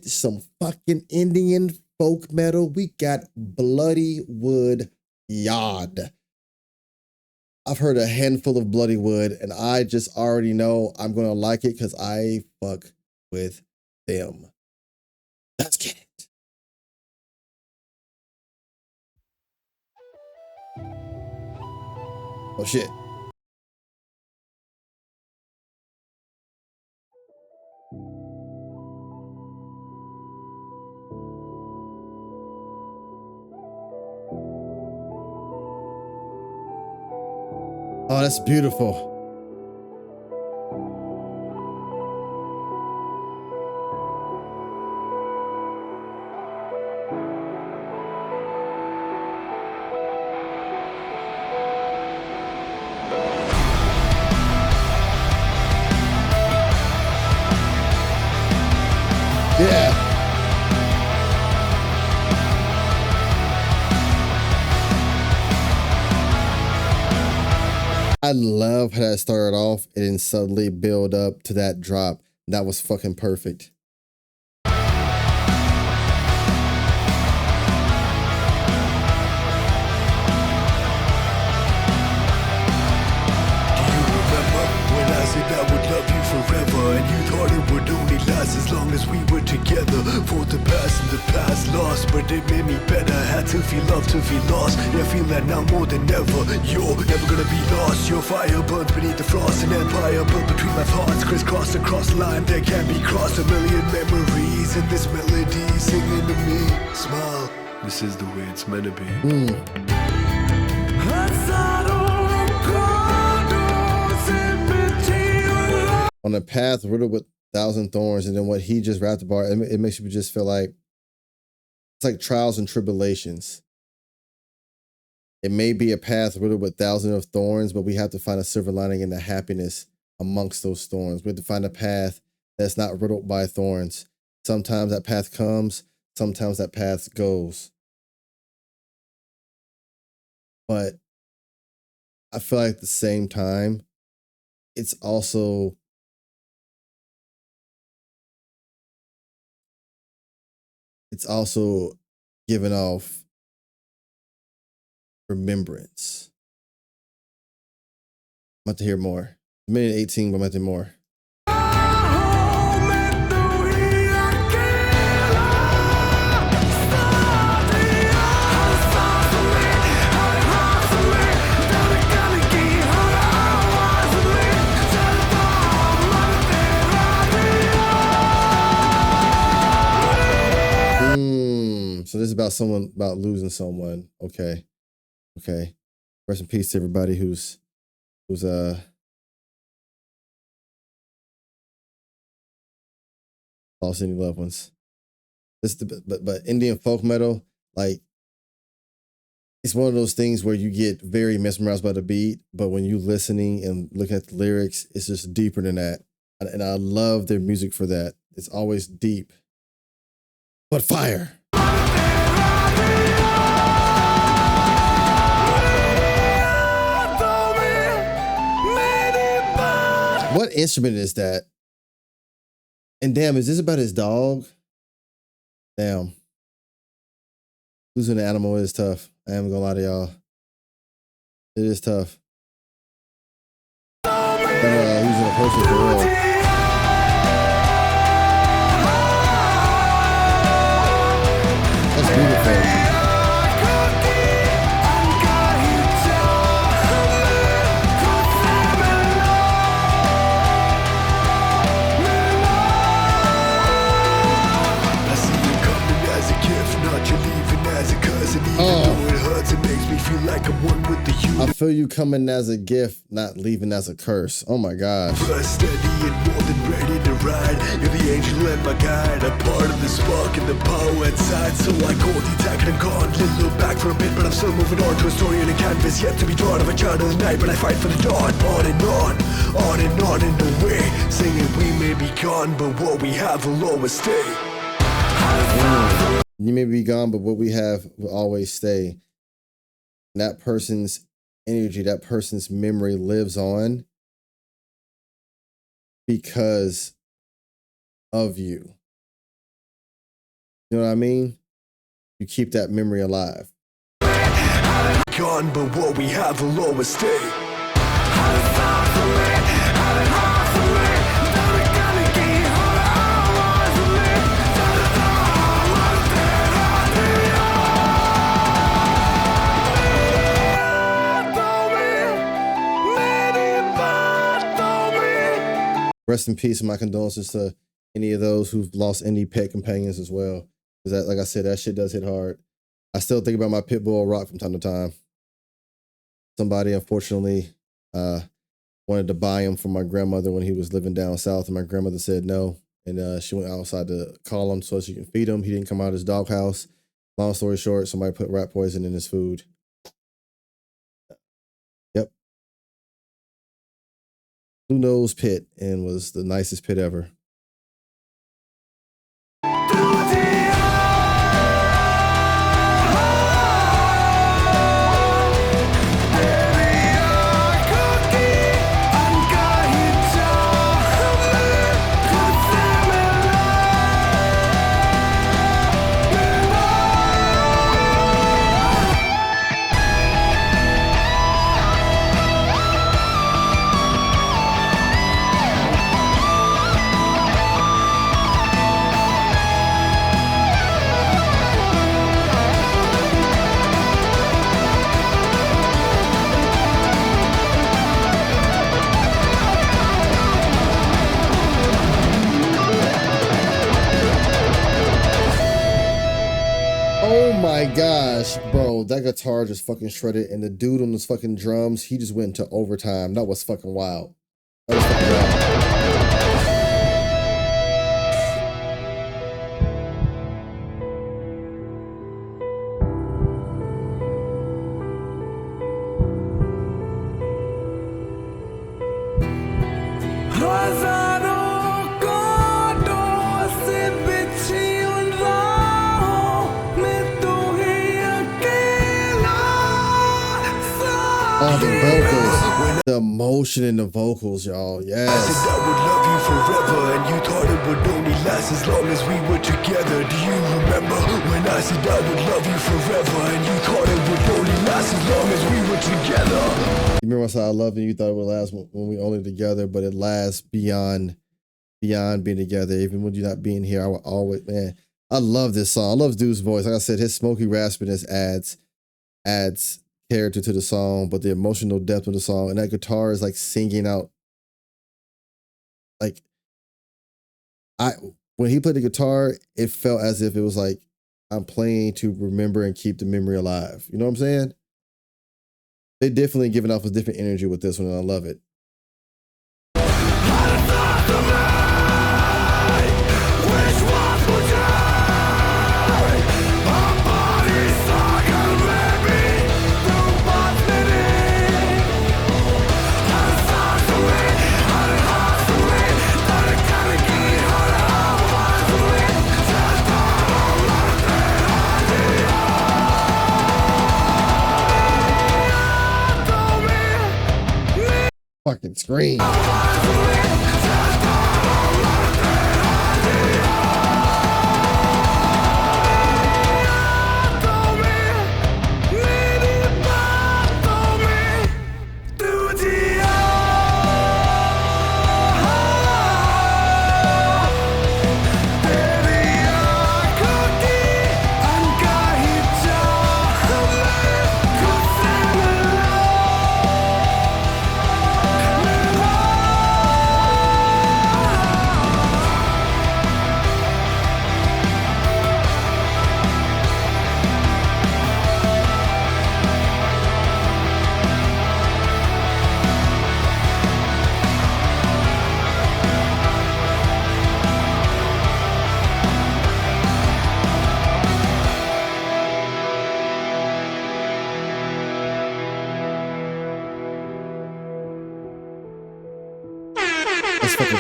some fucking Indian folk metal. We got Bloodywood Yaad. I've heard a handful of Bloodywood, and I just already know I'm gonna like it because I fuck with them. Let's get it. Oh shit. Oh, that's beautiful. Yeah. I love how that started off and then suddenly build up to that drop. That was fucking perfect. As long as we were together for the past and the past lost, but it made me better. Had to feel love to feel lost. Yeah, I feel that now more than ever. You're never gonna be lost. Your fire burns beneath the frost. An empire built between my thoughts, crisscross across the line that can't be crossed. A million memories in this melody singing to me. Smile, this is the way it's meant to be. On a path riddled with 1,000 thorns, and then what he just rapped about, it makes you just feel like it's like trials and tribulations. It may be a path riddled with thousands of thorns, but we have to find a silver lining in the happiness amongst those thorns. We have to find a path that's not riddled by thorns. Sometimes that path comes, sometimes that path goes. But I feel like at the same time, it's also giving off remembrance. I'm about to hear more. Minute 18, but I'm about to hear more. So this is about losing someone. Okay. Rest in peace to everybody who's lost any loved ones. But Indian folk metal, like, it's one of those things where you get very mesmerized by the beat, but when you listening and looking at the lyrics, it's just deeper than that. And I love their music for that. It's always deep. But fire. What instrument is that? And damn, is this about his dog? Damn. Losing an animal is tough. I am gonna lie to y'all. It is tough. Losing a person for real. That's beautiful. I feel you coming as a gift, not leaving as a curse. Oh my gosh. Steady and more than ready to ride. You're the angel and my guide, a part of the spark and the power inside. So I go detached and gone. Little look back for a bit, but I'm still moving on to a story and a canvas yet to be drawn of a child of the night. But I fight for the dawn, on and on in the way. Singing we may be gone, but what we have will always stay. You may be gone, but what we have will always stay. And that person's energy, that person's memory lives on because of you. You know what I mean? You keep that memory alive. Gone, but what we have will always stay. Rest in peace and my condolences to any of those who've lost any pet companions as well. Because that, like I said, that shit does hit hard. I still think about my pit bull Rock from time to time. Somebody unfortunately wanted to buy him from my grandmother when he was living down south, and my grandmother said no. And she went outside to call him so she can feed him. He didn't come out of his doghouse. Long story short, somebody put rat poison in his food. Yep. Who knows pit, and was the nicest pit ever. Oh my gosh, bro, that guitar just fucking shredded, and the dude on those fucking drums, he just went into overtime. That was fucking wild. That was fucking wild. Oh, the vocals, the emotion in the vocals, y'all. Yes. I said I would love you forever, and you thought it would only last as long as we were together. Do you remember when I said I would love you forever, and you thought it would only last as long as we were together? You remember I said I loved you, you thought it would last when we only together, but it lasts beyond being together. Even when you're not being here, I will always, man. I love this song. I love dude's voice. Like I said, his smoky raspiness adds character to the song, but the emotional depth of the song, and that guitar is like singing out. Like when he played the guitar, it felt as if it was like I'm playing to remember and keep the memory alive. You know what I'm saying? They definitely giving off a different energy with this one, and I love it. Fucking scream.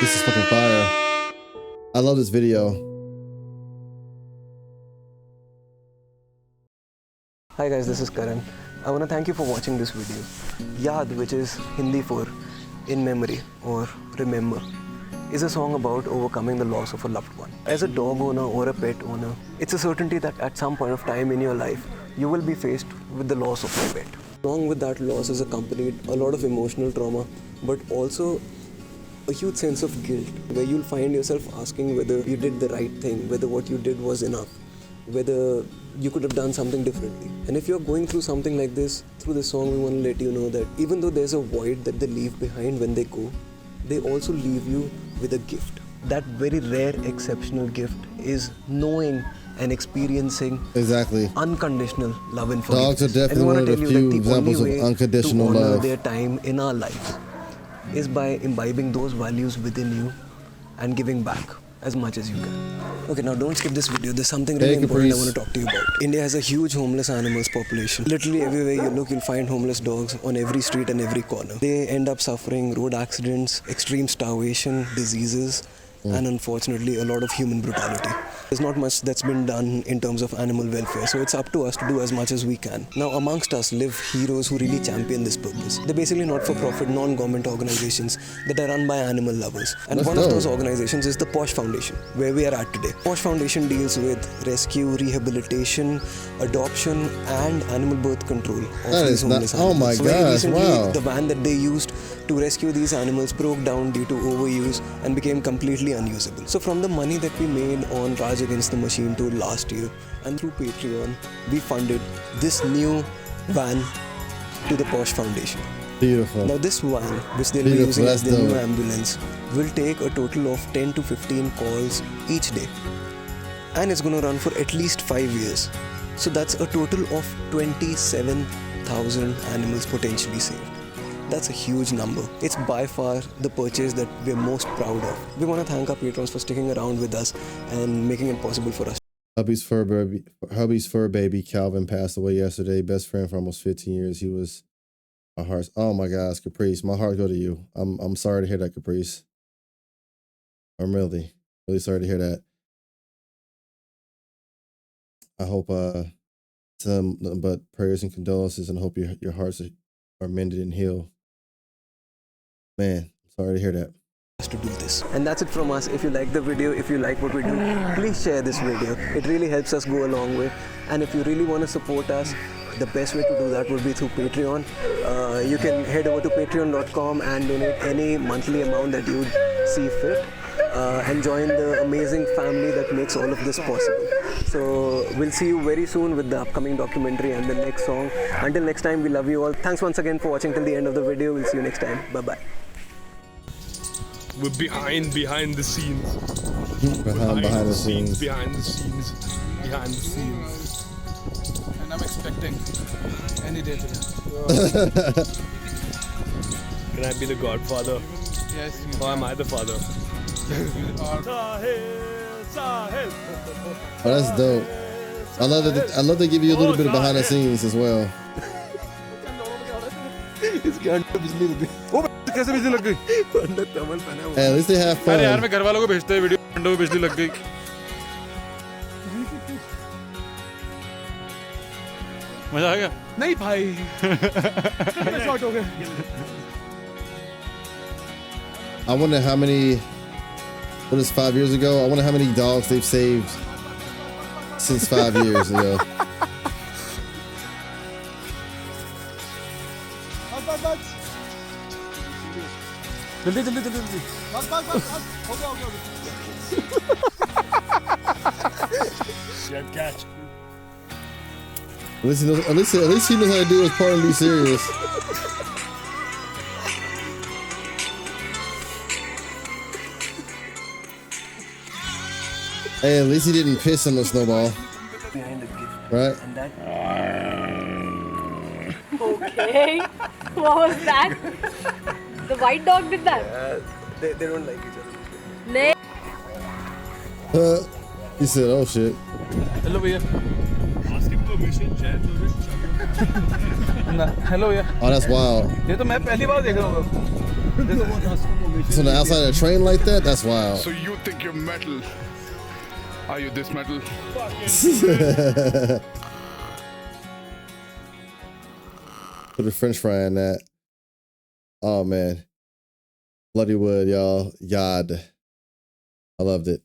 This is fucking fire. I love this video. Hi guys, this is Karan. I want to thank you for watching this video. Yaad, which is Hindi for in memory or remember, is a song about overcoming the loss of a loved one. As a dog owner or a pet owner, it's a certainty that at some point of time in your life, you will be faced with the loss of your pet. Along with that loss is accompanied a lot of emotional trauma, but also a huge sense of guilt, where you'll find yourself asking whether you did the right thing, whether what you did was enough, whether you could have done something differently. And if you're going through something like this, through this song, we want to let you know that even though there's a void that they leave behind when they go, they also leave you with a gift. That very rare, exceptional gift is knowing and experiencing exactly unconditional love and forgiveness. Dogs are definitely one of the few examples of unconditional to honor love. their time in our lives is by imbibing those values within you and giving back as much as you can. Okay, now don't skip this video. There's something really important I want to talk to you about. India has a huge homeless animals population. Literally everywhere you look, you'll find homeless dogs on every street and every corner. They end up suffering road accidents, extreme starvation, diseases, and unfortunately a lot of human brutality. There's not much that's been done in terms of animal welfare, so it's up to us to do as much as we can. Now amongst us live heroes who really champion this purpose. They're basically not-for-profit, non-government organizations that are run by animal lovers. And one of those organizations is the Posh Foundation, where we are at today. Posh Foundation deals with rescue, rehabilitation, adoption and animal birth control of these homeless animals. Oh my gosh, recently, wow. The van that they used to rescue these animals broke down due to overuse and became completely unusable. So from the money that we made on Raj Against the Machine tour last year and through Patreon, we funded this new van to the Posh Foundation. Beautiful. Now this van, which they'll be using as the new ambulance, will take a total of 10 to 15 calls each day. And it's going to run for at least 5 years. So that's a total of 27,000 animals potentially saved. That's a huge number. It's by far the purchase that we're most proud of. We want to thank our patrons for sticking around with us and making it possible for us. Hubby's fur baby Calvin passed away yesterday. Best friend for almost 15 years. He was my heart. Oh my gosh, Caprice, my heart go to you. I'm sorry to hear that, Caprice. I'm really sorry to hear that. I hope but prayers and condolences, and I hope your hearts are mended and healed. Man, sorry to hear that. To do this. And that's it from us. If you like the video, if you like what we do, please share this video. It really helps us go a long way. And if you really want to support us, the best way to do that would be through Patreon. You can head over to patreon.com and donate any monthly amount that you see fit and join the amazing family that makes all of this possible. So we'll see you very soon with the upcoming documentary and the next song. Until next time, we love you all. Thanks once again for watching till the end of the video. We'll see you next time. Bye-bye. We're behind the scenes. Behind the scenes. Behind the scenes. Behind the scenes. And I'm expecting any day today. Can I be the godfather? Yes. Or am I the father? Oh, that's dope. I love to give you a little bit of behind the scenes as well. कैसे बिजली लग गई? Hey, at least they have fun. अरे यार मैं घर वालों को भेजते हैं वीडियो विंडो में बिजली लग गई। मजा आ गया? नहीं भाई। शॉर्ट हो गए। I wonder how many. What is 5 years ago? I wonder how many dogs they've saved since 5 years ago. जल्दी जल्दी जल्दी जल्दी बस बस बस हो गया Yeah, catch. At least he knows how to do his part and be serious. Hey, at least he didn't piss on the snowball. Behind the gift. Right? And that... Okay. What was that? The white dog did that? They don't like each other. Nay. He said, oh shit. Hello भैया Ask him permission, chat. Hello भैया Oh, that's wild. ये तो मैं पहली बार देख रहा हूँ So on the outside of a train like that? That's wild. So you think you're metal? Are you this metal? Put a French fry in that. Oh man. Bloodywood, y'all. Yaad. I loved it.